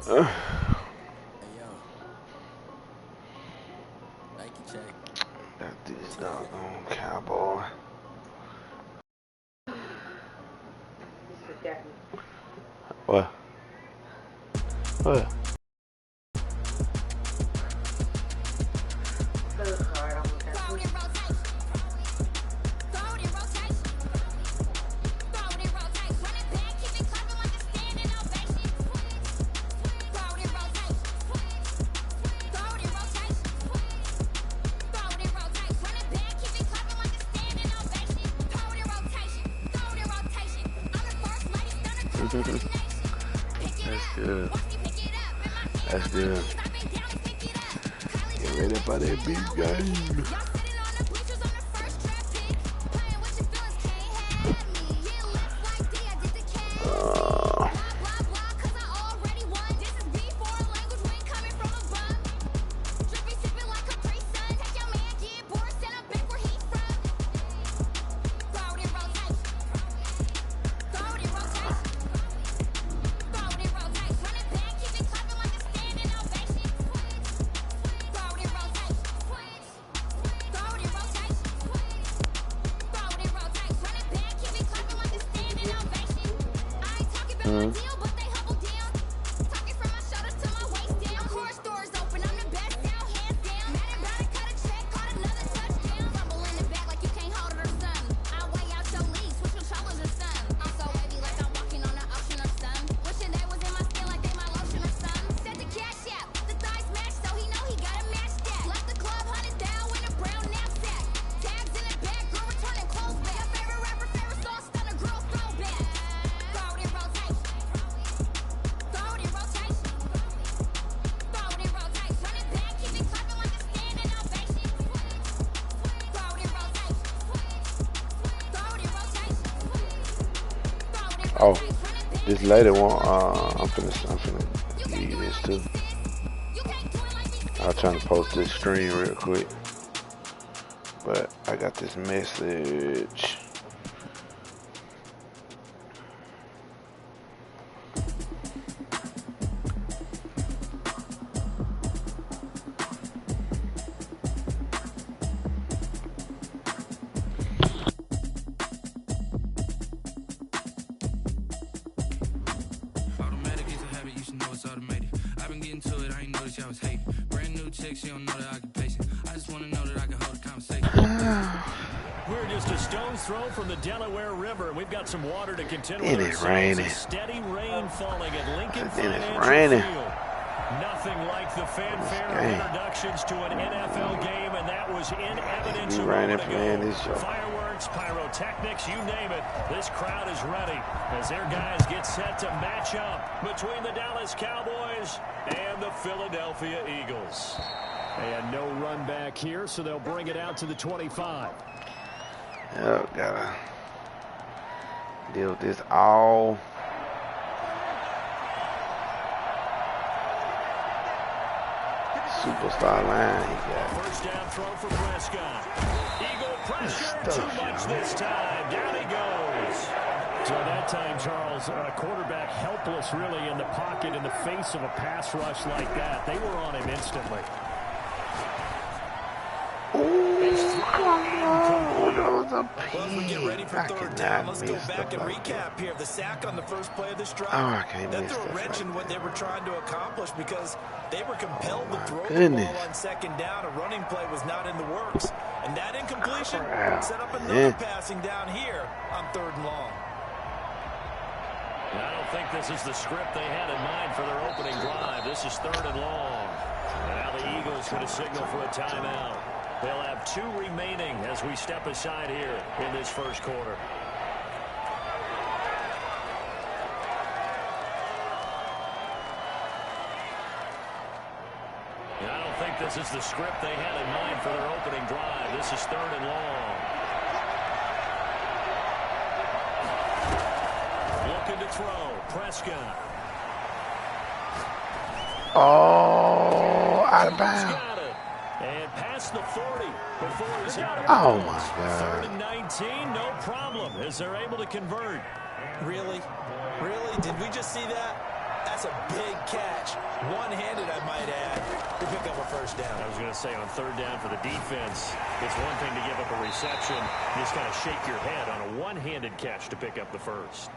Got this doggone cowboy. What? What? That's good. That's good. Get ready for that big game. Oh, this later one, I'm finna give you this too. I was trying to post this screen real quick, but I got this message. We're just a stone's throw from the Delaware River. We've got some water to contend with. It is raining. Steady rain falling at Lincoln Financial Field. Nothing like the fanfare of introductions to an NFL game, and that was in evidence a moment ago. Fireworks, pyrotechnics, you name it. This crowd is ready as their guys get set to match up between the Dallas Cowboys and the Philadelphia Eagles. And no run back here, so they'll bring it out to the 25. Oh, gotta deal with this all. Superstar line he got. First down throw for Prescott. Eagle pressure, too much this time. Down he goes. So that time, Charles, a quarterback helpless really in the pocket in the face of a pass rush like that. They were on him instantly. Well, as we get ready for third down, let's go back and recap here. The sack on the first play of this drive, that threw a wrench in what they were trying to accomplish because they were compelled to throw the ball on second down. A running play was not in the works. And that incompletion set up another passing down here on third and long. I don't think this is the script they had in mind for their opening drive. This is third and long. And now the Eagles going to signal for a timeout. They'll have 2 remaining as we step aside here in this first quarter. And I don't think this is the script they had in mind for their opening drive. This is third and long. Looking to throw. Prescott. Oh, out of bounds. And past the 40 before he's out of oh my God. 3rd and 19, no problem as they're able to convert. Really? Really? Did we just see that? That's a big catch. One-handed, I might add, to pick up a first down. I was going to say on third down for the defense, it's one thing to give up a reception. You just kind of shake your head on a one-handed catch to pick up the first.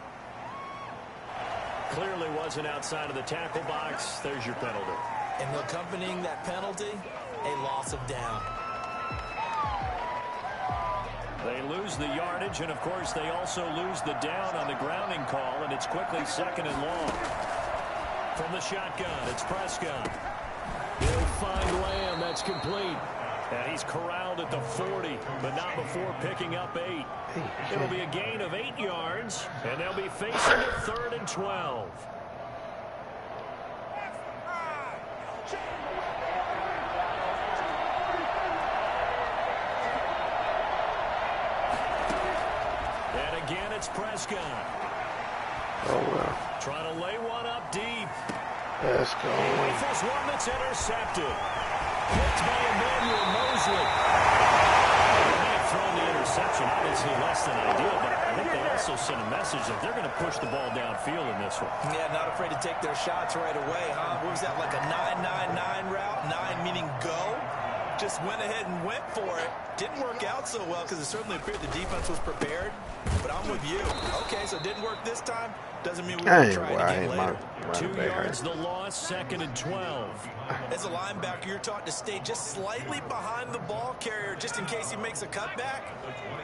Clearly wasn't outside of the tackle box. There's your penalty. And accompanying that penalty, a loss of down. They lose the yardage, and, of course, they also lose the down on the grounding call, and it's quickly second and long. From the shotgun, it's Prescott. He'll find Lamb. That's complete. And he's corralled at the 40, but not before picking up 8. It'll be a gain of 8 yards, and they'll be facing a 3rd and 12. And again, it's Prescott. Oh, well. Trying to lay one up deep. Let's go. Rifles one that's intercepted. Picked by Emmanuel Mosley. They may have thrown the interception, obviously less than ideal, but I think they also sent a message that they're going to push the ball downfield in this one. Yeah, not afraid to take their shots right away, huh? What was that, like a 9-9-9 route? 9 meaning go? Just went ahead and went for it. Didn't work out so well because it certainly appeared the defense was prepared. But I'm with you. Okay, so it didn't work this time. Doesn't mean we won't try it again later. 2 yards the loss, 2nd and 12. As a linebacker, you're taught to stay just slightly behind the ball carrier just in case he makes a cutback.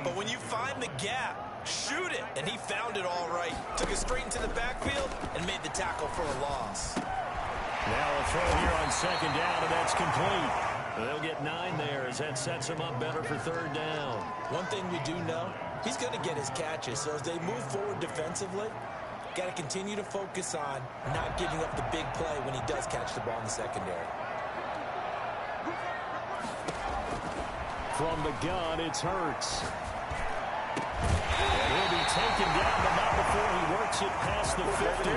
But when you find the gap, shoot it. And he found it all right. Took it straight into the backfield and made the tackle for a loss. Now a throw here on 2nd down, and that's complete. They'll get 9 there as that sets him up better for 3rd down. One thing we do know, he's going to get his catches. So as they move forward defensively, got to continue to focus on not giving up the big play when he does catch the ball in the secondary. From the gun, it's Hurts. And he'll be taken down, but not before he works it past the 50.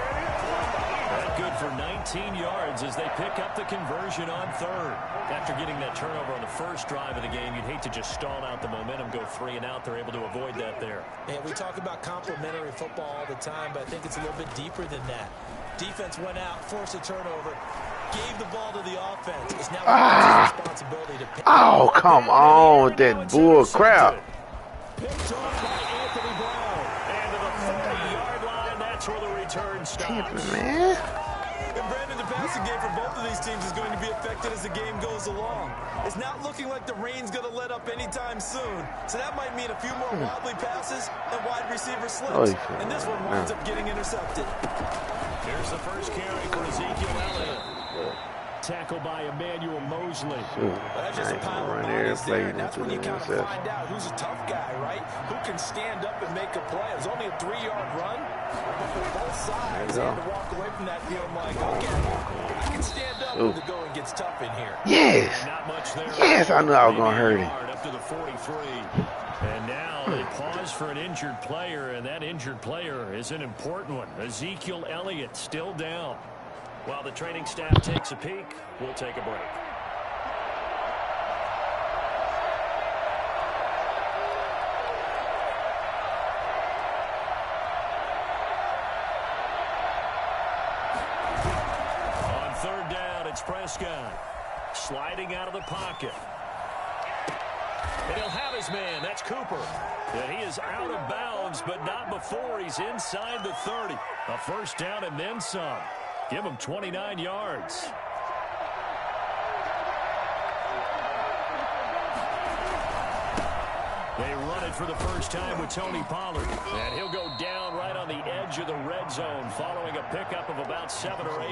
That good for 19 yards as they pick up the conversion on 3rd. After getting that turnover on the first drive of the game, you'd hate to just stall out the momentum, go 3 and out. They're able to avoid that there. Yeah, we talk about complementary football all the time, but I think it's a little bit deeper than that. Defense went out, forced a turnover, gave the ball to the offense. It's now responsibility to pick. Oh, come on with that bull crap. Picked off by Anthony Brown. And to the 30-yard line, that's where the return stops. Man. And Brandon, the passing game for both of these teams is going to be affected as the game goes along. It's not looking like the rain's going to let up anytime soon. So that might mean a few more wobbly passes and wide receiver slips. And this one winds up getting intercepted. Here's the first carry for Ezekiel Elliott. Tackled by Emmanuel Mosley. That's just a pile of bodies there, and that's when you kind of find out who's a tough guy, right? Who can stand up and make a play. It was only a 3-yard run, but for both sides, they had to walk away from that field like, okay, I can stand up when the going gets tough in here. Yes. Not much there. Yes, I knew I was going to hurt him. Up to the 43. And now they pause for an injured player, and that injured player is an important one. Ezekiel Elliott still down. While the training staff takes a peek, we'll take a break. On 3rd down, it's Prescott. Sliding out of the pocket. And he'll have his man. That's Cooper. And he is out of bounds, but not before he's inside the 30. A first down and then some. Give him 29 yards. They run it for the first time with Tony Pollard. And he'll go down right on the edge of the red zone following a pickup of about 7 or 8.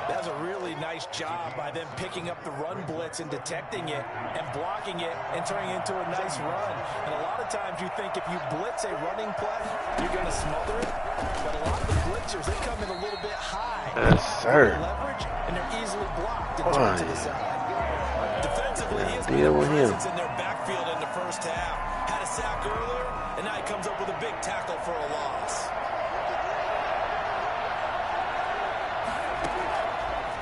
That's a really nice job by them picking up the run blitz and detecting it and blocking it and turning it into a nice run. And a lot of times you think if you blitz a running play, you're going to smother it. But a lot of the blitzers, they come in a little bit high. Yes, sir. Leverage, and they're easily blocked and turned to the side. Defensively, he has been deal a with him. presence in their backfield in the first half. Had a sack earlier, and now he comes up with a big tackle for a loss.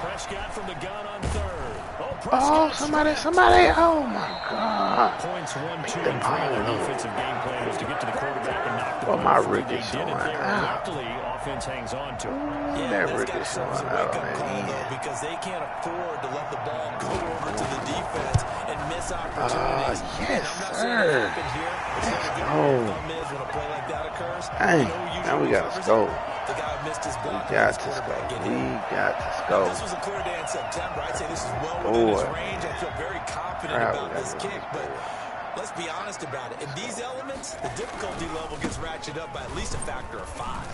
Prescott from the gun on 3rd. Oh, somebody. Oh, my God. Points 1, 2, and 3. Their defensive game plan was to get to the quarterback and knock the Well, ball my free. Rick They is did it showing there out. luckily off offense hangs on to it. Yeah, this guy serves a wake-up call, though, because they can't afford to let the ball go over to the defense and miss opportunities. Yes, sir. Let's go. When a play like that occurs, dang, now we got to score. The guy who missed his block. We got to score. This was a clear day in September. I'd say this is well within his range. I feel very confident about this kick, but let's be honest about it. In these elements, the difficulty level gets ratcheted up by at least a factor of 5.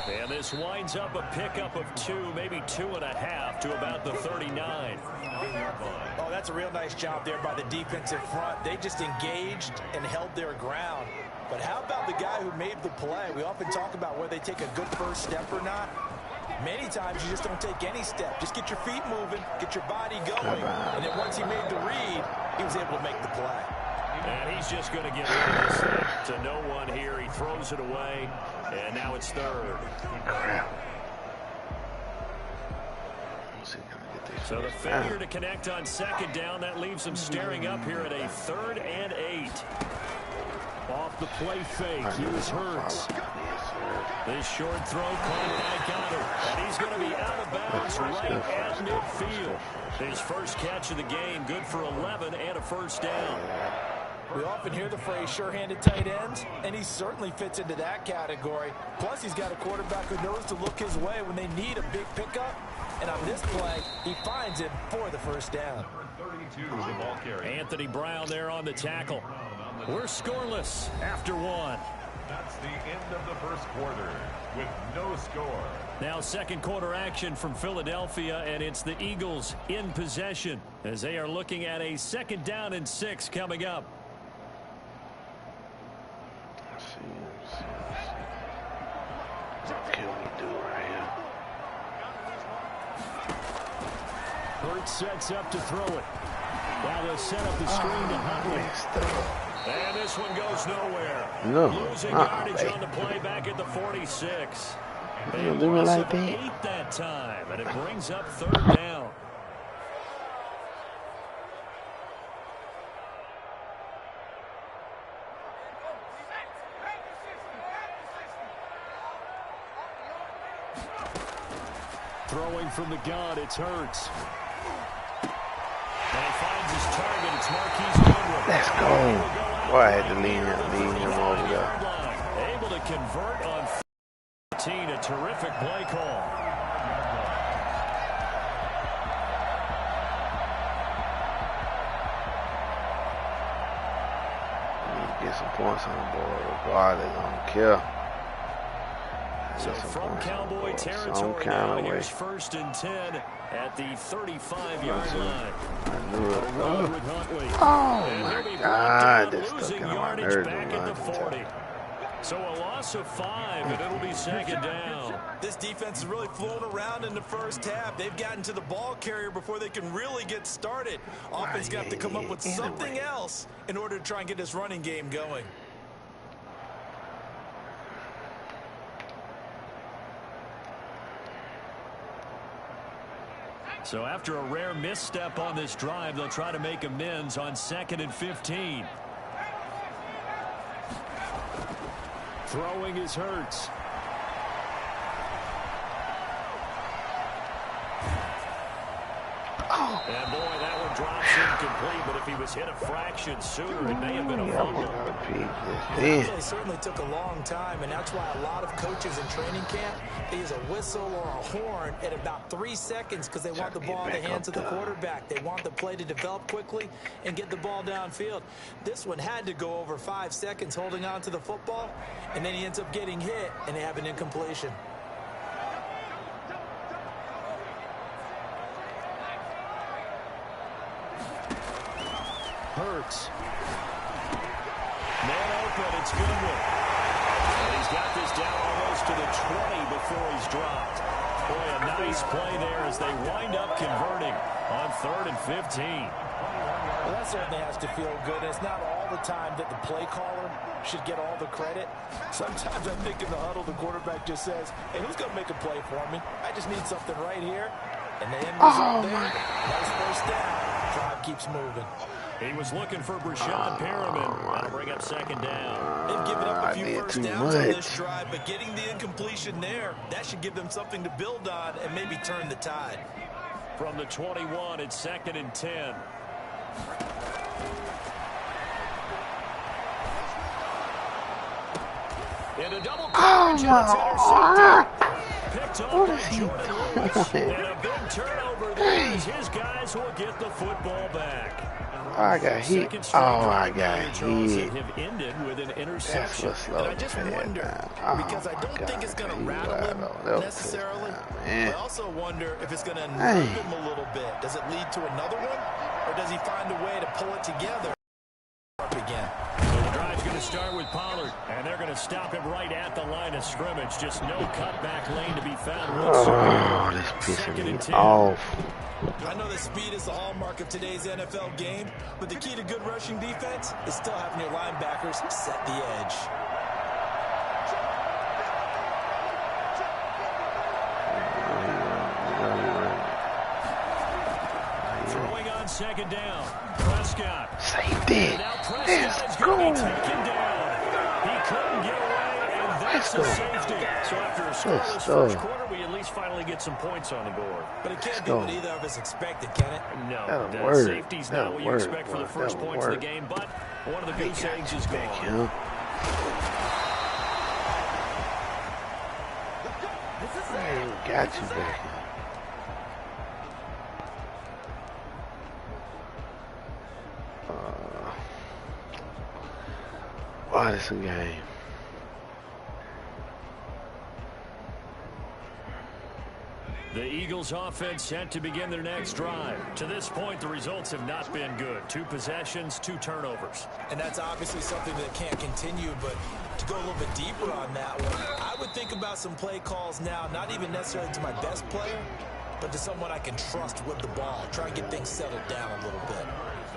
And this winds up a pickup of 2, maybe 2.5 to about the 39. Oh, that's a real nice job there by the defensive front. They just engaged and held their ground. But how about the guy who made the play? We often talk about whether they take a good first step or not. Many times you just don't take any step. Just get your feet moving, get your body going. And then once he made the read, he was able to make the play. And he's just going to get rid of this thing to no one here. He throws it away, and now it's third. Crap. So the failure to connect on second down, that leaves him staring up here at a 3rd and 8. Off the play fake, here's Hurts. This short throw caught by Goddard, and he's going to be out of bounds right at midfield. His first catch of the game, good for 11 and a first down. We often hear the phrase sure-handed tight ends, and he certainly fits into that category. Plus, he's got a quarterback who knows to look his way when they need a big pickup. And on this play, he finds it for the first down. Anthony Brown there on the tackle. We're scoreless after 1. That's the end of the first quarter with no score. Now second quarter action from Philadelphia, and it's the Eagles in possession as they are looking at a 2nd down and 6 coming up. What can we do right here? Hurts sets up to throw it. While they'll set up the screen to Huntley. And this one goes nowhere. Losing yardage on the play back at the 46. They lost like 8 that time, and it brings up 3rd down. Throwing from the gun, it's Hurts. And he finds his target. It's Marquise Goodwin. Let's go. Boy, I had to lean him over there. Able to convert on 14. A terrific play call. Get some points on the board regardless. I don't care. So from Cowboy territory now, here's 1st and 10 at the 35-yard line. I knew it. Oh my God, this stuff got my nerves back at the 40. So a loss of 5, and it'll be 2nd down. This defense is really flown around in the first half. They've gotten to the ball carrier before they can really get started. Offense got to come up with something else in order to try and get this running game going. So after a rare misstep on this drive, they'll try to make amends on 2nd and 15. Throwing is Hurts. And boy, that one drops incomplete, but if he was hit a fraction sooner, it may have been a fumble. It certainly took a long time, and that's why a lot of coaches in training camp, they use a whistle or a horn at about 3 seconds because they want the ball in the hands of the quarterback. They want the play to develop quickly and get the ball downfield. This one had to go over 5 seconds holding on to the football, and then he ends up getting hit, and they have an incompletion. Hurts. Man open, it's Goodwin. And he's got this down almost to the 20 before he's dropped. Boy, a nice play there as they wind up converting on 3rd and 15. Well, that certainly has to feel good. It's not all the time that the play caller should get all the credit. Sometimes I think in the huddle, the quarterback just says, hey, who's going to make a play for me? I just need something right here. And the end result there, nice first down. Drive keeps moving. He was looking for Brashad Perriman. That'll bring up second down. They've given up a few first downs on this drive, but getting the incompletion there, that should give them something to build on and maybe turn the tide. From the 21, it's 2nd and 10. In a double coverage, picked off by Jordan Lewis. And a big turnover there as his guys will get the football back. I got hit. Oh, I got hit. Have ended with an interception. That's what And I just wonder, because I don't think it's going to rattle him necessarily. I also wonder if it's going to nerve him a little bit. Does it lead to another one, or does he find a way to pull it together up again? To start with Pollard, and they're going to stop him right at the line of scrimmage. Just no cutback lane to be found. Oh, this pissing me off. I know that speed is the hallmark of today's NFL game, but the key to good rushing defense is still having your linebackers set the edge. Throwing on second down. Prescott. Safety. Let's go. He couldn't get away, and that's a safety. So after a scoreless first quarter, we at least finally get some points on the board. But it can't be what either of us expected, can it? No, that safety's not what you expect for the first points of the game, but one of the goose eggs is gone. Got you back here. Oh, this is a game. The Eagles offense set to begin their next drive. To this point, the results have not been good. 2 possessions, 2 turnovers. And that's obviously something that can't continue, but to go a little bit deeper on that one, I would think about some play calls now, not even necessarily to my best player, but to someone I can trust with the ball. Try and get things settled down a little bit.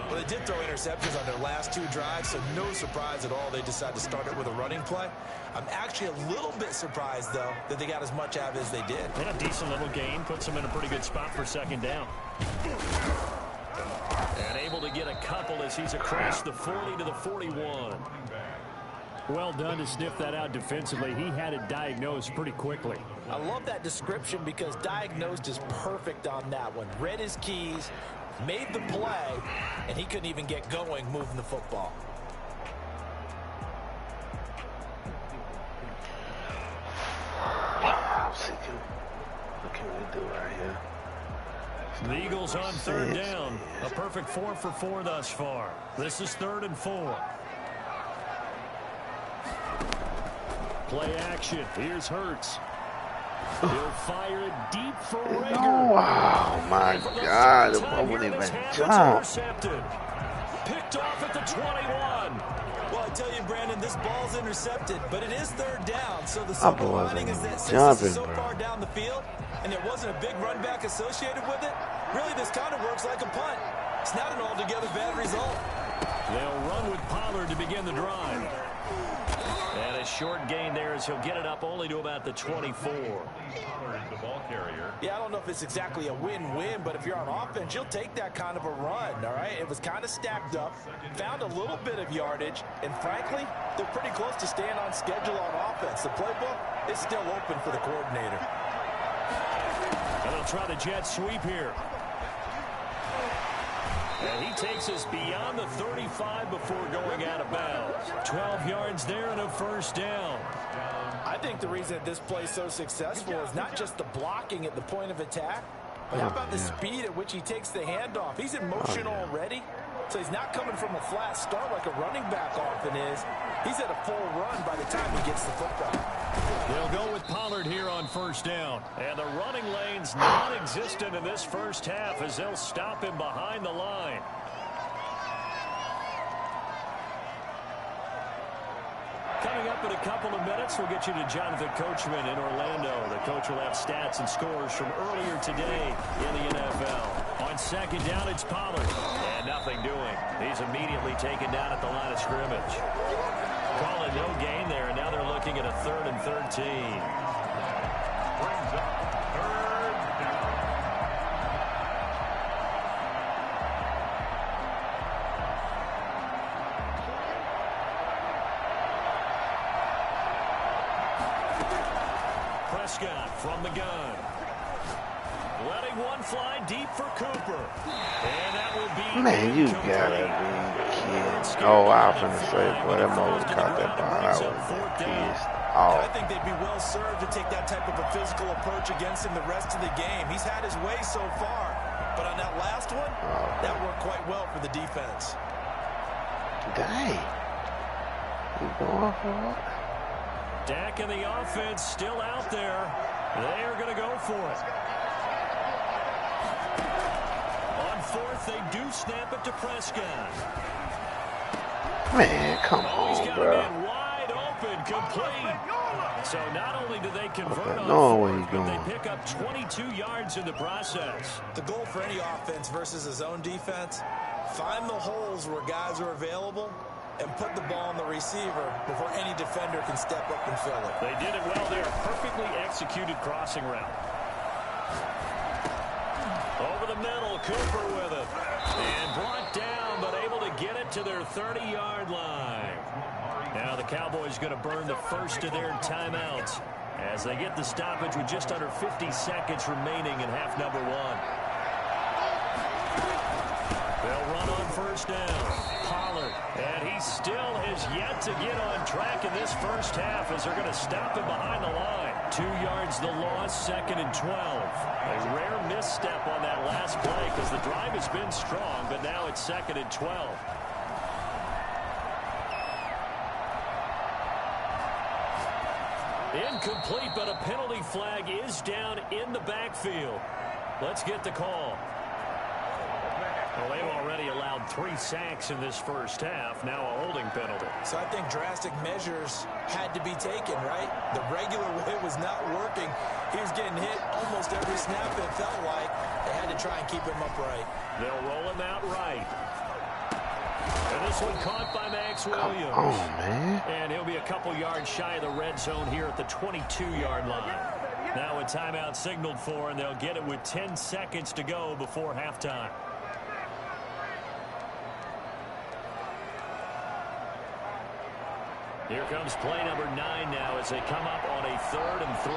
Well, they did throw interceptions on their last 2 drives, so no surprise at all they decided to start it with a running play. I'm actually a little bit surprised, though, that they got as much out of it as they did. And a decent little gain puts them in a pretty good spot for second down. And able to get a couple as he's across the 40 to the 41. Well done to sniff that out defensively. He had it diagnosed pretty quickly. I love that description because diagnosed is perfect on that one. Read his keys, made the play, and he couldn't even get going moving the football. What can we do right here? The Eagles on third down. A perfect 4 for 4 thus far. This is 3rd and 4. Play action. Here's Hurts. He'll fire it deep for Rager. Oh my God! I wouldn't even jump. Picked off at the 21. Well, I tell you, Brandon, this ball's intercepted, but it is 3rd down. So the silver lining is that since this is so far down the field, and there wasn't a big run back associated with it, really this kind of works like a punt. It's not an altogether bad result. They'll run with Pollard to begin the drive. And a short gain there as he'll get it up only to about the 24. The ball carrier. Yeah, I don't know if it's exactly a win-win, but if you're on offense, you'll take that kind of a run, all right? It was kind of stacked up, found a little bit of yardage, and frankly, they're pretty close to staying on schedule on offense. The playbook is still open for the coordinator. And they'll try the jet sweep here. And he takes us beyond the 35 before going out of bounds. 12 yards there and a first down. I think the reason that this play is so successful is not just the blocking at the point of attack, but how about the speed at which he takes the handoff? He's in motion already, so he's not coming from a flat start like a running back often is. He's at a full run by the time he gets the football. They'll go with Pollard here on first down. And the running lane's non-existent in this first half as they'll stop him behind the line. Coming up in a couple of minutes, we'll get you to Jonathan Coachman in Orlando. The coach will have stats and scores from earlier today in the NFL. On second down, it's Pollard. And nothing doing. He's immediately taken down at the line of scrimmage. Call it no gain there, and now they're looking at a 3rd and 13. Brings up 3rd down. Prescott from the gun. Letting one fly deep for Cooper. And that will be... Man, you gotta be kidding. Oh, I was gonna say, boy, that mother caught that ball. I was pissed off. I think they'd be well served to take that type of a physical approach against him the rest of the game. He's had his way so far. But on that last one, that worked quite well for the defense. Dang. You going for it? Dak and the offense still out there. They are going to go for it. On fourth, they do snap it to Prescott. Man, come on, He's got bro. a man wide open, complete. So not only do they convert on fourth, but they pick up 22 yards in the process. The goal for any offense versus a zone defense, find the holes where guys are available and put the ball on the receiver before any defender can step up and fill it. They did it well there. Perfectly executed crossing route. Over the middle, Cooper with it. And brought down, but able to get it to their 30-yard line. Now the Cowboys going to burn the first of their timeouts as they get the stoppage with just under 50 seconds remaining in half number one. They'll run on first down. Pollard, and he still has yet to get on track in this first half as they're going to stop him behind the line. 2 yards the loss, 2nd and 12. A rare misstep on that last play because the drive has been strong, but now it's 2nd and 12. Incomplete, but a penalty flag is down in the backfield. Let's get the call. Well, they've already allowed 3 sacks in this first half. Now a holding penalty. So I think drastic measures had to be taken, right? The regular way was not working. He was getting hit almost every snap, it felt like. They had to try and keep him upright. They'll roll him out right. And this one caught by Max Williams. Oh, man. And he'll be a couple yards shy of the red zone here at the 22-yard line. Now a timeout signaled for, and they'll get it with 10 seconds to go before halftime. Here comes play number 9 now as they come up on a 3rd and 3.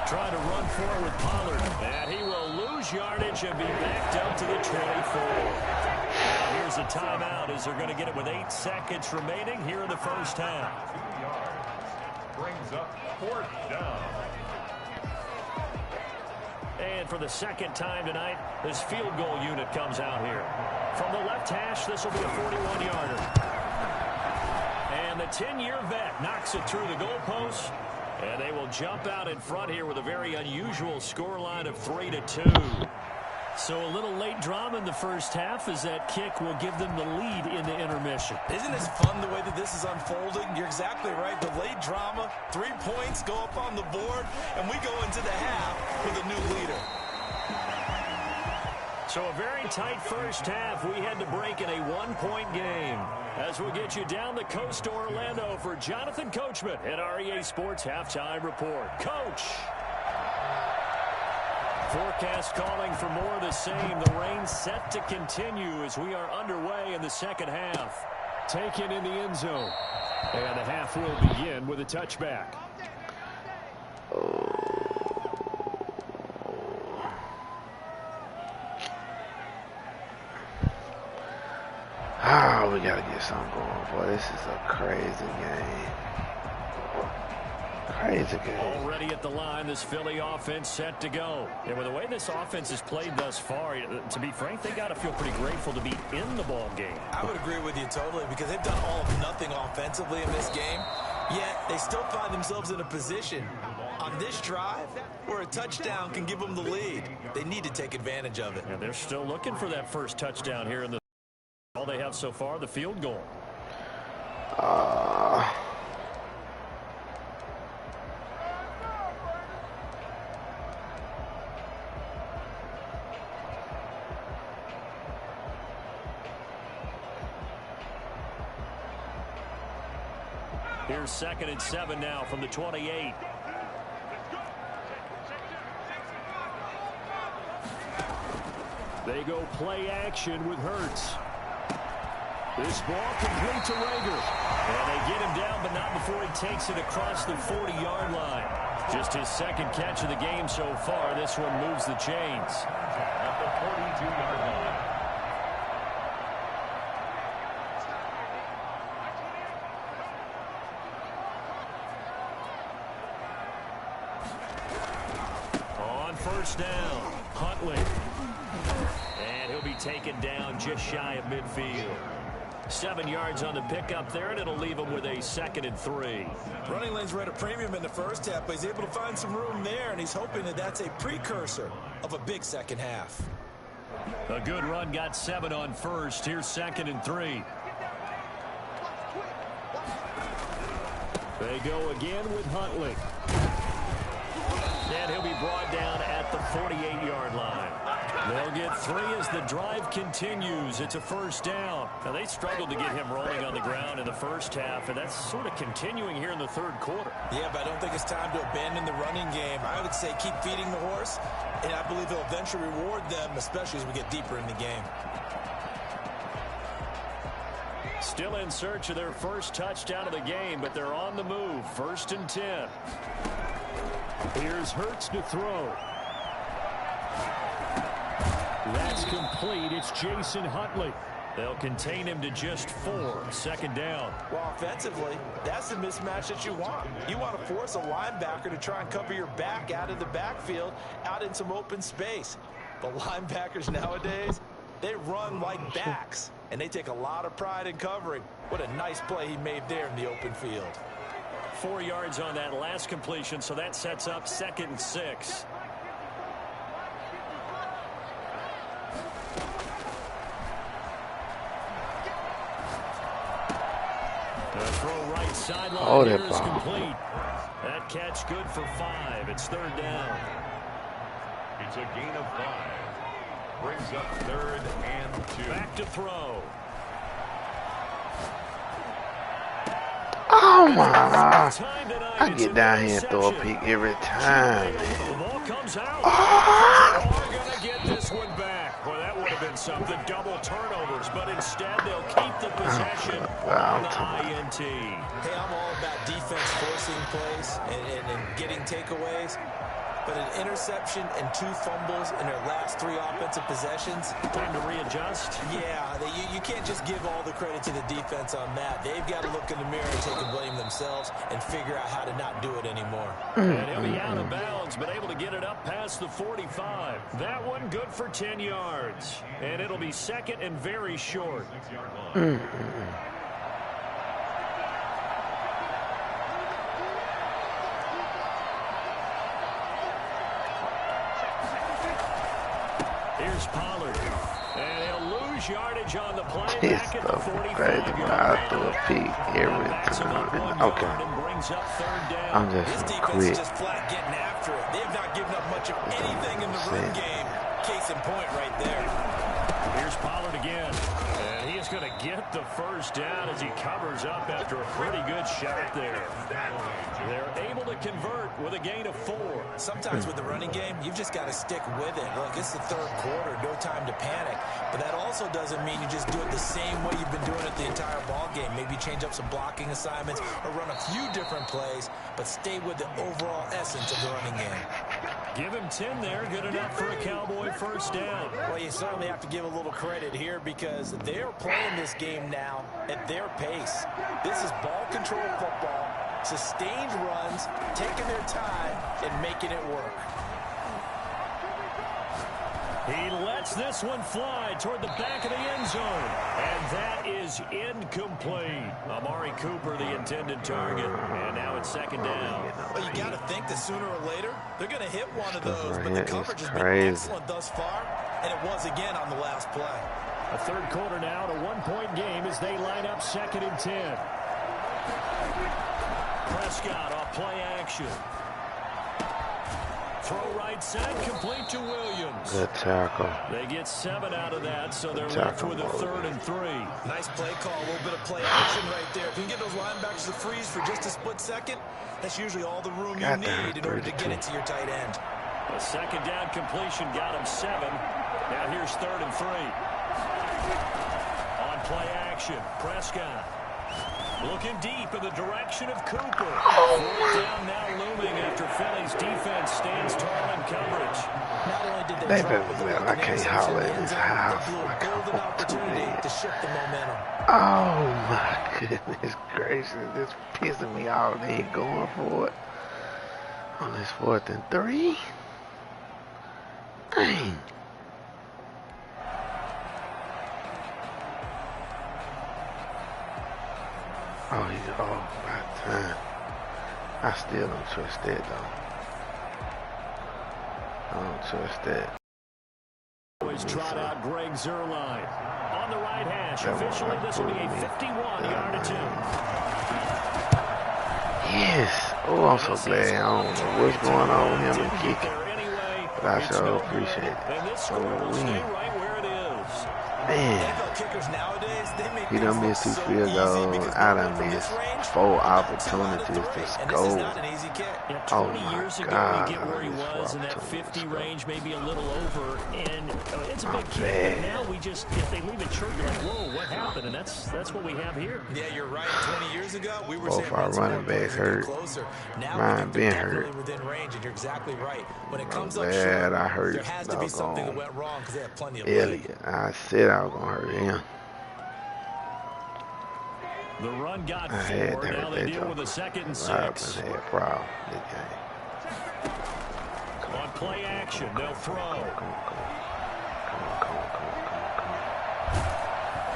Trying to run forward with Pollard. And he will lose yardage and be backed up to the 24. Now here's a timeout as they're going to get it with 8 seconds remaining here in the first half. 2 yards. Brings up 4th down. And for the second time tonight, this field goal unit comes out here. From the left hash, this will be a 41-yarder. And the 10-year vet knocks it through the goalpost. And they will jump out in front here with a very unusual scoreline of 3-2. So a little late drama in the first half as that kick will give them the lead in the intermission. Isn't this fun the way that this is unfolding? You're exactly right. The late drama, 3 points go up on the board, and we go into the half with a new leader. So a very tight first half. We had to break in a 1-point game. As we'll get you down the coast to Orlando for Jonathan Coachman at our EA Sports Halftime Report. Coach! Forecast calling for more of the same. The rain set to continue as we are underway in the second half. Taken in the end zone. And the half will begin with a touchback. Oh, we got to get something going. Boy, this is a crazy game. Crazy game. Already at the line, this Philly offense set to go. And with the way this offense has played thus far, to be frank, they got to feel pretty grateful to be in the ball game. I would agree with you totally because they've done all of nothing offensively in this game, yet they still find themselves in a position on this drive where a touchdown can give them the lead. They need to take advantage of it. And they're still looking for that first touchdown here in the all they have so far, the field goal. Here's 2nd and 7 now from the 28. They go play action with Hurts. This ball complete to Rager. And they get him down, but not before he takes it across the 40-yard line. Just his second catch of the game so far. This one moves the chains. At the 42-yard line. On first down, Huntley. And he'll be taken down just shy of midfield. 7 yards on the pickup there, and it'll leave him with a 2nd and 3. Running lanes were at a premium in the first half, but he's able to find some room there, and he's hoping that that's a precursor of a big second half. A good run, got 7 on first. Here's 2nd and 3. They go again with Huntley. And he'll be brought down at the 48-yard line. They'll get 3 as the drive continues. It's a first down. Now, they struggled to get him rolling on the ground in the first half, and that's sort of continuing here in the third quarter. Yeah, but I don't think it's time to abandon the running game. I would say keep feeding the horse, and I believe he'll eventually reward them, especially as we get deeper in the game. Still in search of their first touchdown of the game, but they're on the move. 1st and 10. Here's Hurts to throw. That's complete. It's Jason Huntley. They'll contain him to just 4. 2nd down. Well, offensively, that's the mismatch that you want. You want to force a linebacker to try and cover your back out of the backfield, out in some open space. But linebackers nowadays, they run like backs, and they take a lot of pride in covering. What a nice play he made there in the open field. 4 yards on that last completion, so that sets up 2nd and 6. The throw right sideline here is complete. That catch good for 5. It's 3rd down. It's a gain of 5. Brings up 3rd and 2. Back to throw. Oh my! I get down here and throw a pick every time, man. The ball comes out. They're going to get this one back. Well, that would have been something. Double turnovers, but instead they'll keep the possession on the INT. Hey, I'm all about defense forcing plays and getting takeaways. But an interception and 2 fumbles in their last 3 offensive possessions. Time to readjust. Yeah, you can't just give all the credit to the defense on that. They've got to look in the mirror and take the blame themselves and figure out how to not do it anymore. And he'll be out of bounds, but able to get it up past the 45. That one good for 10 yards. And it'll be 2nd and very short. Here's Pollard. And he'll lose yardage on the play. This Back at the stuff is crazy, but I throw a pick every time. Okay. I'm just quit. Defense just flat getting after it. They've not given up much of anything in the run game. Case in point right there. Here's Pollard again. And he is going to get the first down as he covers up after a pretty good shot there. They're able to convert with a gain of 4. Sometimes with the running game, you've just got to stick with it. Look, it's the third quarter, no time to panic. But that also doesn't mean you just do it the same way you've been doing it the entire ball game. Maybe change up some blocking assignments or run a few different plays, but stay with the overall essence of the running game. Give him 10 there. Good enough for a Cowboy first down. Well, you certainly have to give a little credit here because they're playing this game now at their pace. This is ball control football, sustained runs, taking their time, and making it work. He lets this one fly toward the back of the end zone. And that is incomplete. Amari Cooper, the intended target. And now it's 2nd down. Well, you got to think that sooner or later, they're going to hit one of those. But the coverage has been excellent thus far. And it was again on the last play. A third quarter now, a 1-point game as they line up 2nd and 10. Prescott off play action. Throw right side, complete to Williams. Good tackle. They get 7 out of that, so they're left with a 3rd and 3. Nice play call, a little bit of play action right there. If you can get those linebackers to freeze for just a split second, that's usually all the room you need in order to get it to your tight end. A 2nd down completion got him 7. Now here's 3rd and 3. On play action. Prescott looking deep in the direction of Cooper. Down now looming after Philly's defense stands tall in coverage. Not only did they drop it, but I can't holler at this house. blew a golden opportunity to shift the momentum. Oh my goodness gracious. This pissing me off. They ain't going for it. On this 4th and 3. Dang. Oh, about time. I still don't trust that, though. I don't trust that. Always trot out Greg Zuerlein. On the right hash, officially this will be a 51-yard attempt. Yes. Oh, I'm so glad. I don't know what's going on with him and kicking. But I sure appreciate it. And this score will stay right where it is. Man. He done missed 2 field goals. I done missed 4 opportunities to score. Yeah, Oh 20 my years ago, God. you get where he was in that 50 range, maybe a little over, and it's a big kick. bad. But now we just, if they leave it short, you're like, whoa, what happened? And that's what we have here. Yeah, you're right. 20 years ago, we were Both our running backs hurt. Mine been hurt. within range, and you're exactly right. When it comes I'm up glad short, I hurt there has to be something that went wrong because they have plenty of Elliott. I said I was gonna hurt him. The run got I had 4. to Now hurt they that deal with a joker. 2nd and Robin 6. had a problem this game. On play action, they'll throw. Come on.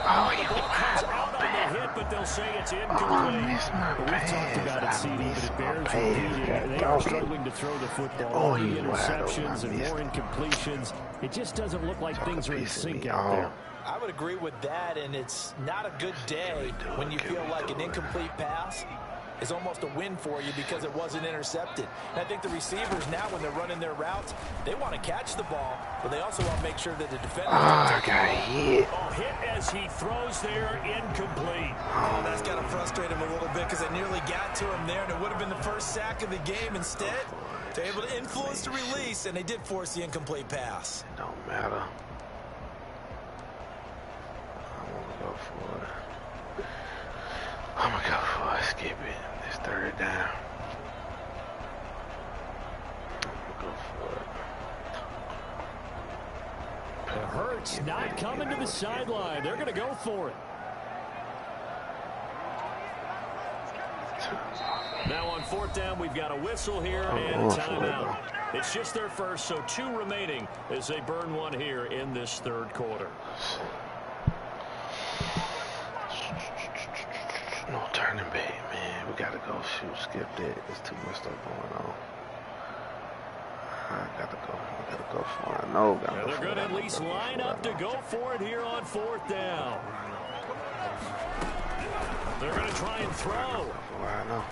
Oh, you Comes out on the hit, but they'll say it's incomplete. I missed my We've talked about it, pass. CD, I but missed it my bears pass. repeating. They are struggling to throw the football. Oh, More he's wide open. interceptions I and more missed incompletions. It just doesn't look like things are in sync out there. I would agree with that, and it's not a good day when you feel like an incomplete pass is almost a win for you because it wasn't intercepted. And I think the receivers now, when they're running their routes, they want to catch the ball, but they also want to make sure that the defender I got hit. Oh, hit as he throws there, incomplete. Oh, that's got to frustrate him a little bit because they nearly got to him there, and it would have been the first sack of the game. Instead, they're able to influence the release, and they did force the incomplete pass. It don't matter. Go for it. I'm gonna go for it. Skip it. It's 3rd down. I'm gonna go for it. It hurts not coming to the sideline. They're going to go for it. Now on 4th down, we've got a whistle here and a timeout. It's just their first, so 2 remaining as they burn 1 here in this 3rd quarter. No turning back, man. We gotta go shoot. Skip that. There's too much stuff going on. I gotta go for it. I know. They're going to at least line up to go for it here on 4th down. They're going to try and throw. I know.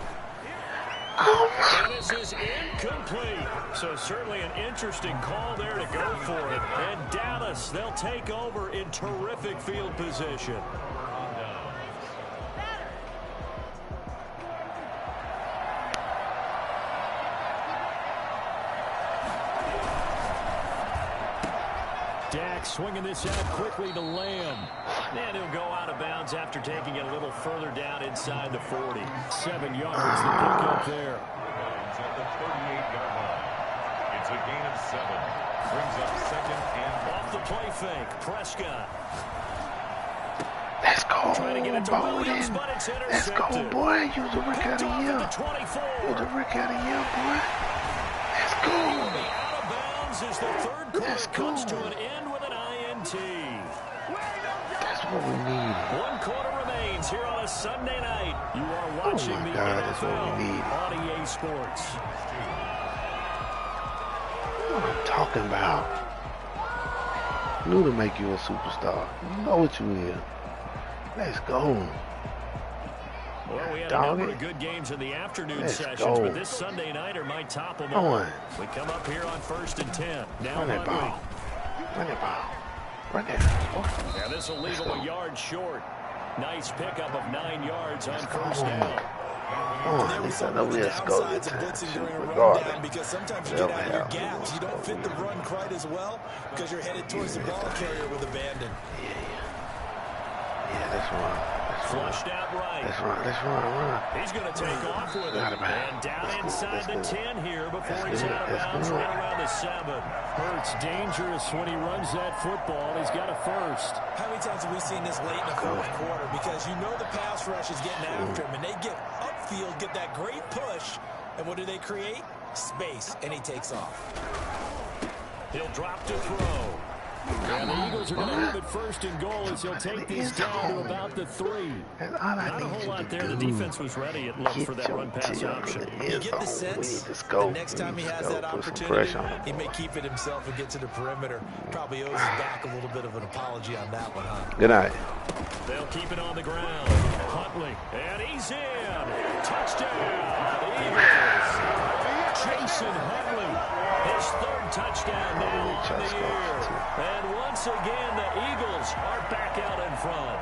And this is incomplete. So certainly an interesting call there to go for it. And Dallas, they'll take over in terrific field position. Dak swinging this out quickly to Lamb. And he'll go out of bounds after taking it a little further down inside the 40. 7 yards to pick up there. It's at the 38-yard line. It's a gain of 7. Brings up 2nd and off the play fake. Prescott. Let's go, Trying to get it to Williams, but it's Let's intercepted. go, boy. Use the Rick out of here. Use the Rick out of here, boy. Let's go. Out of bounds as the 3rd quarter comes to an end with an INT. That's what we need. 1 quarter remains here on a Sunday night. You are watching the that's what NFL we need. on EA Sports. What I'm talking about. Knew to make you a superstar. You know what you is. Let's go. Well, we had a number of good games in the afternoon sessions, but this Sunday night are my top of all. We come up here on 1st and 10. Now Run that ball. Run that ball. Run that ball. Yeah, this will leave them a yard short. Nice pickup of 9 yards on 1st down. At least I know we'll score this time. Regardless. Because sometimes you get out of your gaps. You don't fit the run quite as well because you're headed towards the ball carrier with abandon. let's run. Flushed out right. Let's run. He's going to take off with it. And down inside the 10 here before he's out of bounds right around the 7. Hurts dangerous when he runs that football. He's got a first. How many times have we seen this late in the fourth quarter? Because you know the pass rush is getting after him, and they get upfield, get that great push, and what do they create? Space, and he takes off. He'll drop to throw. And the Eagles are going to have it first and goal as he'll take this down to about the 3. Not a whole lot there. The defense was ready, it looked, for that run-pass option. You get the sense the next time he has that opportunity, he may keep it himself and get to the perimeter. Probably owes his back a little bit of an apology on that one, huh? Good night. They'll keep it on the ground. Huntley, and he's in. Touchdown, Eagles. Jason Huntley, his 3rd touchdown now on the year. And once again, the Eagles are back out in front.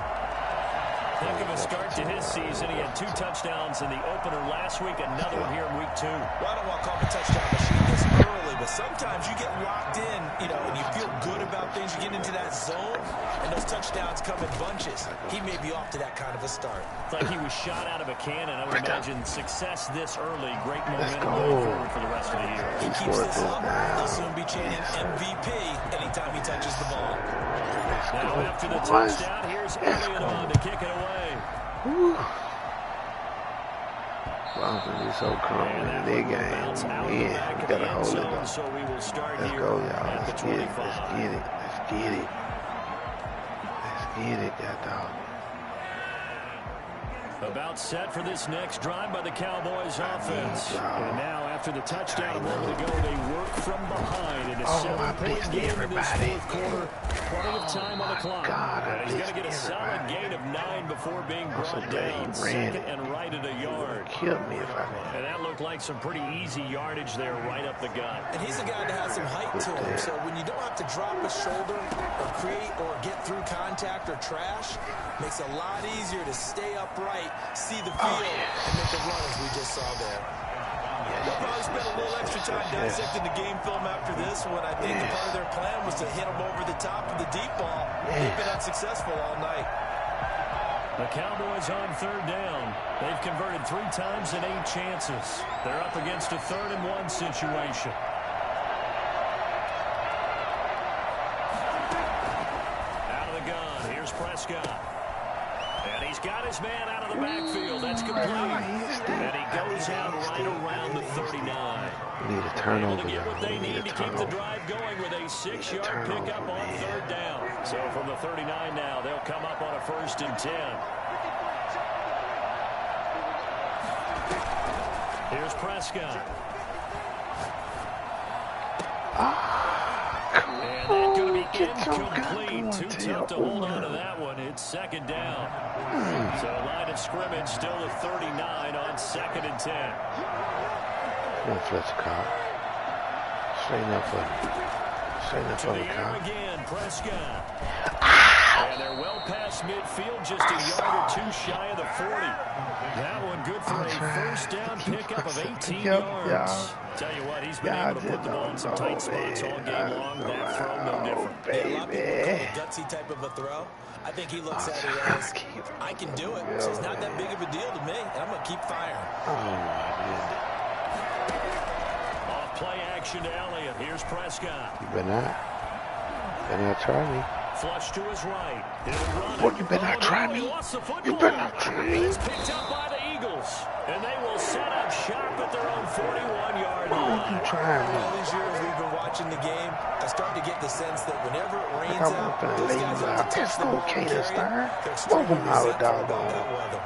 Heck of a start to his season. He had 2 touchdowns in the opener last week, another one here in week 2. Well, I don't want to call him a touchdown machine this early, but sometimes you get locked in, and you feel good about things. You get into that zone, and those touchdowns come in bunches. He may be off to that kind of a start. It's like he was shot out of a cannon. I would imagine success this early. Great momentum going forward for the rest of the year. He keeps this up, he'll soon be chanting MVP anytime he touches the ball. Now after the touchdown, here's Elliott on to kick it away. Well, I'm so confident in their game. Yeah, we gotta hold it though. So we will start Let's here go, y'all. at Let's the get it. 25. Let's get it. Let's get it. Let's get it, that dog. About set for this next drive by the Cowboys offense. And now, after the touchdown a moment ago, they work from behind in a 7-point game in this fourth quarter. Plenty of time on the clock. And he's going to get a solid gain of 9 before being brought down. 2nd and right at a yard. Kill me if I can. And that looked like some pretty easy yardage there right up the gut. And he's a guy that has some height to him. So when you don't have to drop a shoulder or create or get through contact or trash, makes it a lot easier to stay upright, see the field, and make a run as we just saw there. They'll probably spend a little extra time dissecting the game film after this one. I think part of their plan was to hit them over the top of the deep ball. They've been unsuccessful all night. The Cowboys on 3rd down. They've converted 3 times and 8 chances. They're up against a 3rd and 1 situation. Out of the gun. Here's Prescott. And he's got his man out of the backfield. That's complete. And he goes out right around the 39. We need a turnover. Able to get what they need to keep the drive going with a 6-yard pickup on 3rd down. So from the 39 now, they'll come up on a 1st and 10. Here's Prescott. And that's going to be incomplete. Too tough to hold on to that one. It's 2nd down. So line of scrimmage still at 39 on 2nd and 10. Come on, Fletcher Cobb. Straighten up for me. Straighten up for me, Cobb. Again, Prescott. And they're well past midfield, just a yard or 2 shy of the 40. That one good for a 1st down pickup of 18 yards. Tell you what, he's been able to put the ball in some tight spots all game long. That throw, no different. Yeah, a lot of people call it a gutsy type of a throw. I think he looks at it as, I can do it, so it's not that big of a deal to me, and I'm going to keep firing. Off play action to Elliott. Here's Prescott. You better not try me. Flush to his right. What, you better not try me? You better not try me. It's picked up by the Eagles, and they will set up shop at their own 41-yard line. All these years we've been watching the game, I start to get the sense that whenever it rains out, those guys have to touch the ball and carry it. They're extremely resentful about that weather.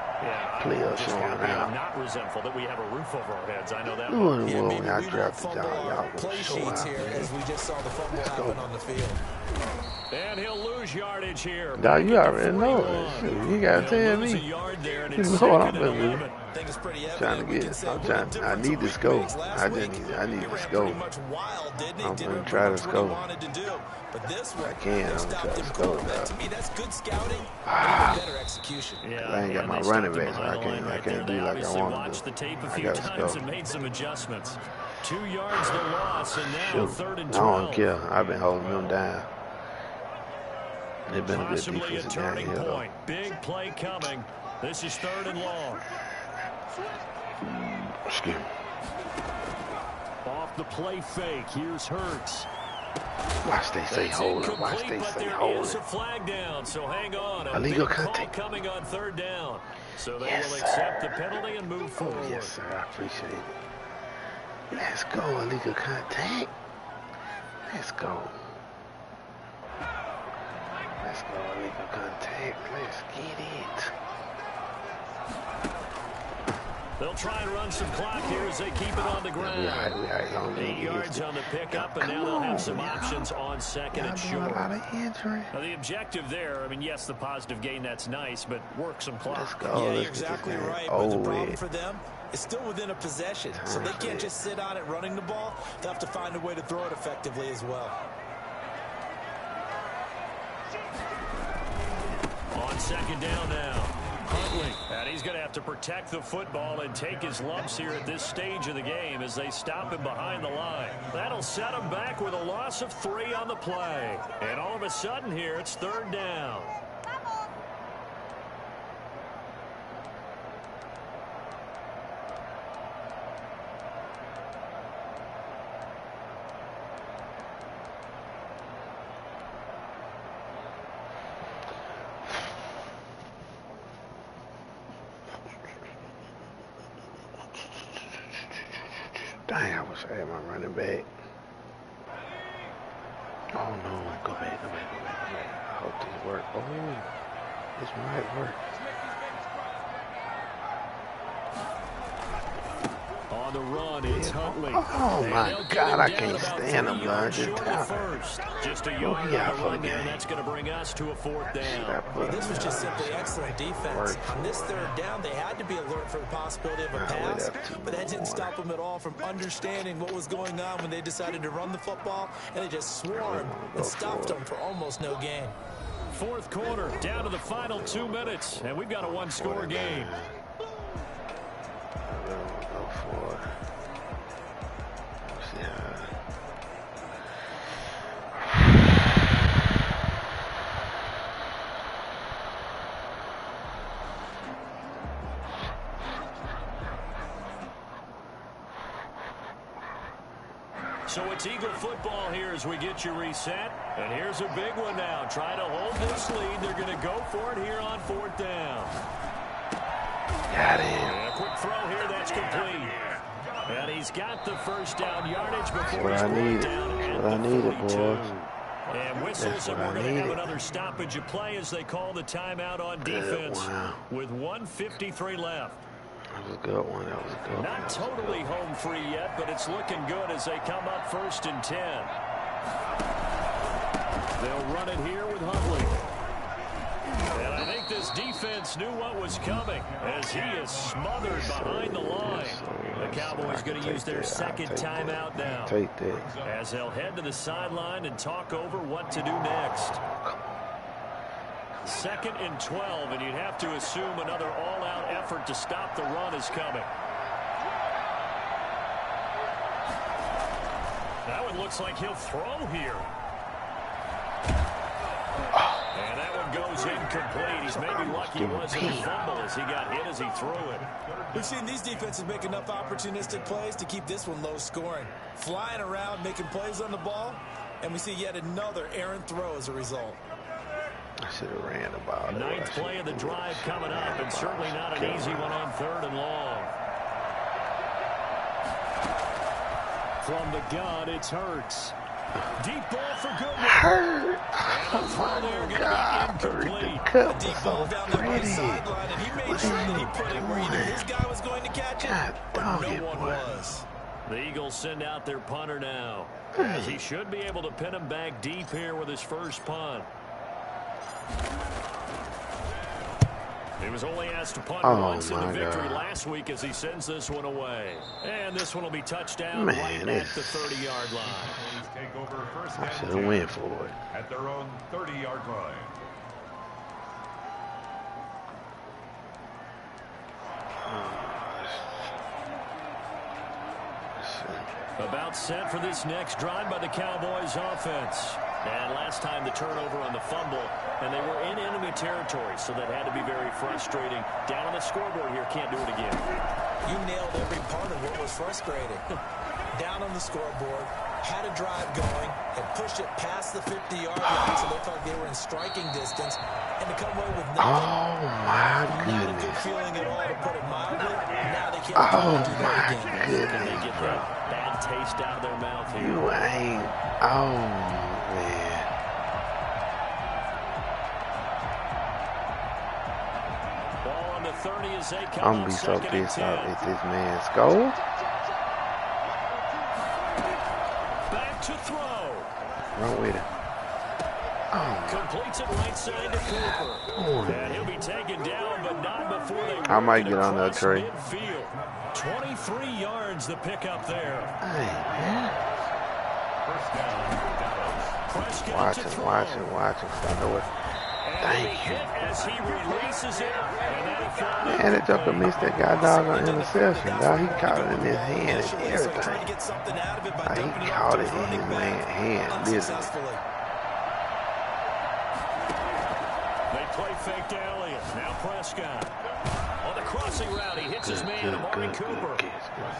I'm not resentful that we have a roof over our heads. I know that. Yeah, maybe we won't fumble our play sheets here as we just saw the fumble happen on the field. And he'll lose yardage here. Now you already know it. You gotta tell me. You know what I'm doing. I need this goal. I need this goal. I'm gonna try this goal. I can. I'm gonna try this goal. To me, that's good scouting and better execution. I ain't got my running back, so I can't do like I want to do. I got to go. And made some adjustments. 2 yards the loss, and now 3rd and 12. I don't care. I've been holding them down. They've been Possibly a good defense a turning down here, point. Big play coming. This is 3rd and long. Excuse me. Off the play fake. Here's Hurts. Watch they say hold up. Watch they say hold There is a it. flag down, so hang on. A Illegal big call contact. coming on 3rd down. So they Yes, will sir. accept the penalty and move forward. Oh, yes, sir. I appreciate it. Let's go. Illegal contact. Let's go. Let's go. Illegal contact. Let's get it. They'll try and run some clock here as they keep it on the ground. We all right. 8 yards on the pickup, and now they'll have some options on 2nd and short. A lot of injury. Now, the objective there, I mean, yes, the positive gain, that's nice, but work some clock. Let's go. Yeah, Let's you're exactly right. Oh, But the problem for them is still within a possession. So they can't just sit on it running the ball. They'll have to find a way to throw it effectively as well. On 2nd down now. Huntley. And he's going to have to protect the football and take his lumps here at this stage of the game as they stop him behind the line. That'll set him back with a loss of 3 on the play. And all of a sudden here, it's 3rd down. Dang, I wish I had my running back. Oh no, go back. I hope this works. Oh, this might work. On the run, it's Huntley. Oh my God, I can't stand him, man. Just a yard on the run there, and that's going to bring us to a 4th down. Well, this was just simply excellent defense. On this 3rd down, they had to be alert for the possibility of a pass, but that didn't stop them at all from understanding what was going on when they decided to run the football, and they just swarmed and stopped them for almost no gain. 4th quarter, down to the final 2 minutes, and we've got a 1-score game. So it's Eagle football here as we get you reset. And here's a big one now. Trying to hold this lead. They're going to go for it here on 4th down. Got him. And a quick throw here. That's complete. And he's got the 1st down yardage before he's brought down at the 42. And whistles, and we're going to have another stoppage of play as they call the timeout on defense with 1:53 left. That was a good one. Not totally home free yet, but it's looking good as they come up 1st and 10. They'll run it here with Huntley. And I think this defense knew what was coming as he is smothered behind the line. The Cowboys going to use their 2nd timeout now. Take that. As they'll head to the sideline and talk over what to do next. 2nd and 12, and you'd have to assume another all-out effort to stop the run is coming. That one looks like he'll throw here. And that one goes incomplete. He's maybe lucky it wasn't a fumble as he got hit as he threw it. We've seen these defenses make enough opportunistic plays to keep this one low scoring. Flying around, making plays on the ball, and we see yet another errant throw as a result. I should have ran the ball. 9th play of the drive coming up, and certainly not an easy one on 3rd and long. From the gun, it's Hurts. Deep ball for Goodwin. Hurt. Oh my God. The cut Deep was ball so down the right pretty. sideline, and he made sure that he put it where he knew his guy was going to catch it, but no one was. The Eagles send out their punter now, as he should be able to pin him back deep here with his first punt. He was only asked to punt once in the victory last week as he sends this one away. And this one will be touched down right at the 30-yard line. Take over 1st I and should 10 have went for it. at their own 30-yard line. About set for this next drive by the Cowboys offense. And last time the turnover on the fumble, and they were in enemy territory, so that had to be very frustrating. Down on the scoreboard here, can't do it again. You nailed every part of what was frustrating. Down on the scoreboard, had a drive going, and pushed it past the 50-yard line, so they felt they were in striking distance, and to come away with nothing. Oh my Not a goodness. good feeling at all, to put it mildly. Now they can't Oh do my that again. goodness, They get bro. that bad taste out of their mouth here. You ain't. Oh man. Ball on the 30 as they come I'm up gonna be so second and pissed 10. off if this man scores. Back to throw. Run with it. Oh, Completes it right side to Cooper. And he'll be taken down, but not before they I might work it get on that across tree. midfield. 23 yards the pickup there. hey, man. First down, Dallas. Prescott to throw. Watch him. Stop the way. And he'll be Thank you. hit as he releases it. And that'll fall Man, that joker missed that guy dog on interception. Dog, he caught it in his hand and Initially, so he tried to everything. get something out of it by Like, he dumping it off caught to it his in his running back. hand, literally. Unsuccessfully. They play fake to Elliott. Now Prescott. On the crossing route, he hits his man, Amari Cooper.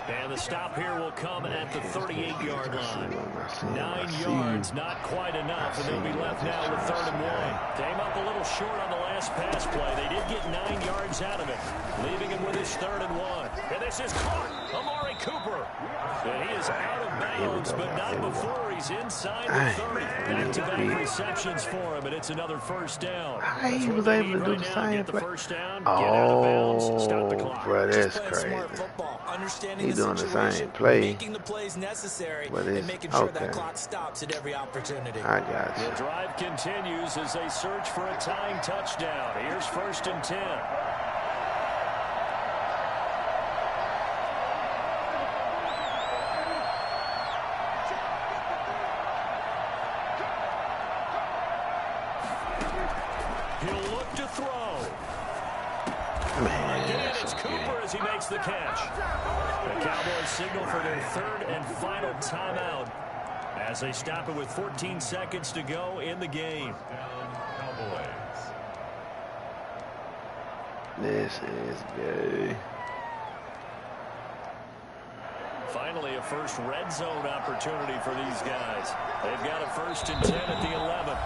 And the stop here will come at the 38-yard line. 9 yards, not quite enough, and they'll be left now with 3rd and 1. Came up a little short on the last pass play. They did get 9 yards out of it, leaving him with his 3rd and 1. And this is caught. Amari Cooper. And he is out of bounds, but not before he's inside the 30. Back-to-back receptions for him, and it's another first down. He was able to do the same Get the play. first down, get out of bounds, stop the Oh, clock. bro, that's Playing crazy. smart football, understanding He the doing the situation, same play, making the plays necessary, but and it's making sure okay. that clock stops at every opportunity. I got The you. drive continues as they search for a tying touchdown. Here's 1st and 10. He'll look to throw. Man, Again, that's it's okay. Cooper as he makes the catch. The Cowboys signal for their 3rd and final timeout as they stop it with 14 seconds to go in the game. Cowboys. This is good. Finally, a first red zone opportunity for these guys. They've got a 1st and 10 at the 11.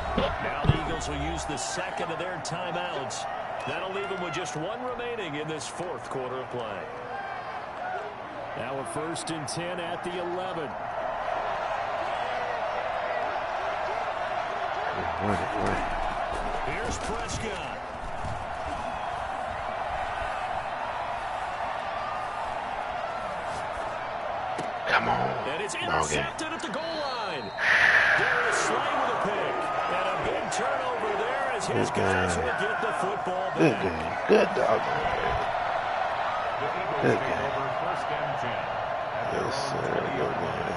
Now the Eagles will use the 2nd of their timeouts. That'll leave them with just 1 remaining in this 4th quarter of play. Now a 1st and 10 at the 11. Here's Prescott. Come on. And it's intercepted at the goal line. Darius Slay with a pick. And a big turnover there as his guys will get the football Good back. game. Good dog. The Eagles Good take game. over 1st and 10. At their Yes, own sir. 20-yard Good line. game.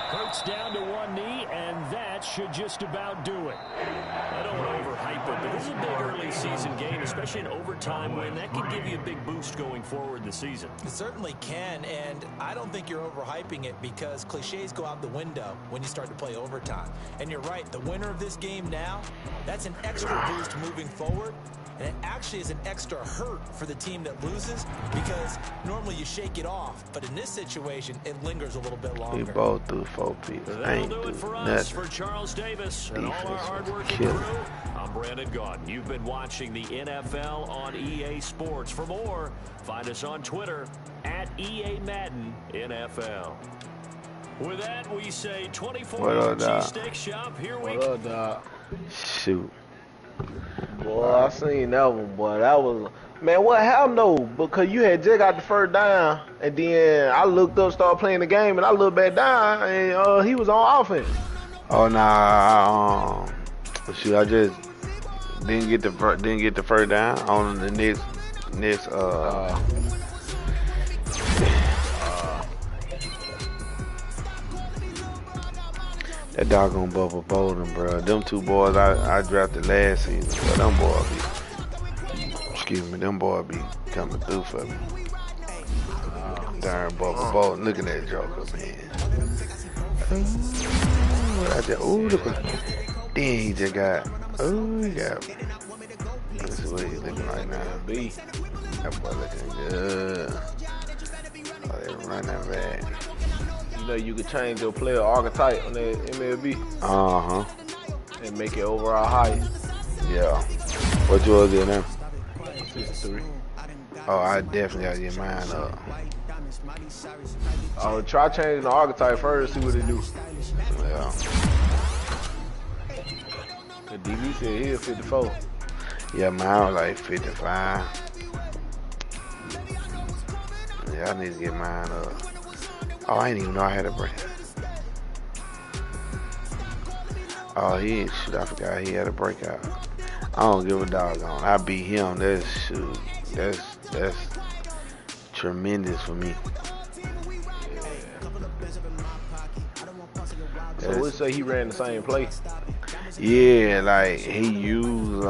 Hurts down to one knee, and that should just about do it. I don't want to overhype it, but this is a big early season game, especially an overtime win. That could give you a big boost going forward this season. It certainly can, and I don't think you're overhyping it because cliches go out the window when you start to play overtime. And you're right, the winner of this game now, that's an extra boost moving forward, and it actually is an extra hurt for the team that loses because normally you shake it off, but in this situation, it lingers a little bit We longer. both threw 4 people. That'll Ain't do do it for us. nothing. For Charles Davis and all our Defense was hard-working killing. crew, I'm Brandon Gaudin. You've been watching the NFL on EA Sports. For more, find us on Twitter at EA Madden NFL. With that, we say 24-hour cheesesteak shop. Here we go. What up, dog? Shoot. Boy, I seen that one, boy. That was, man, what happened though? Because you had just got the 1st down, and then I looked up, started playing the game, and I looked back down, and he was on offense. Oh nah. Shoot, I just didn't get the 1st down on the next. That doggone Bubba Bolden, bro. Them 2 boys I drafted last season, but them boys be coming through for me. Darn Bubba Bolden, look at that joker, man. I just, ooh, look what, then he just got, ooh, he got, let's see what he's looking like now. B. That boy looking good. Oh, they running back. You know you could change your player archetype on the MLB. Uh-huh. And make it overall high. Yeah. What you want to do now? 63. Oh, I definitely got to get mine up. Oh, try changing the archetype first, see what it do. Yeah. The DB said he 54. Yeah, mine was like 55. Yeah, I need to get mine up. Oh, I didn't even know I had a break. Oh, shoot, I forgot he had a breakout. I don't give a doggone. I beat him. That's tremendous for me. So we'll say he ran the same play. Yeah, like he used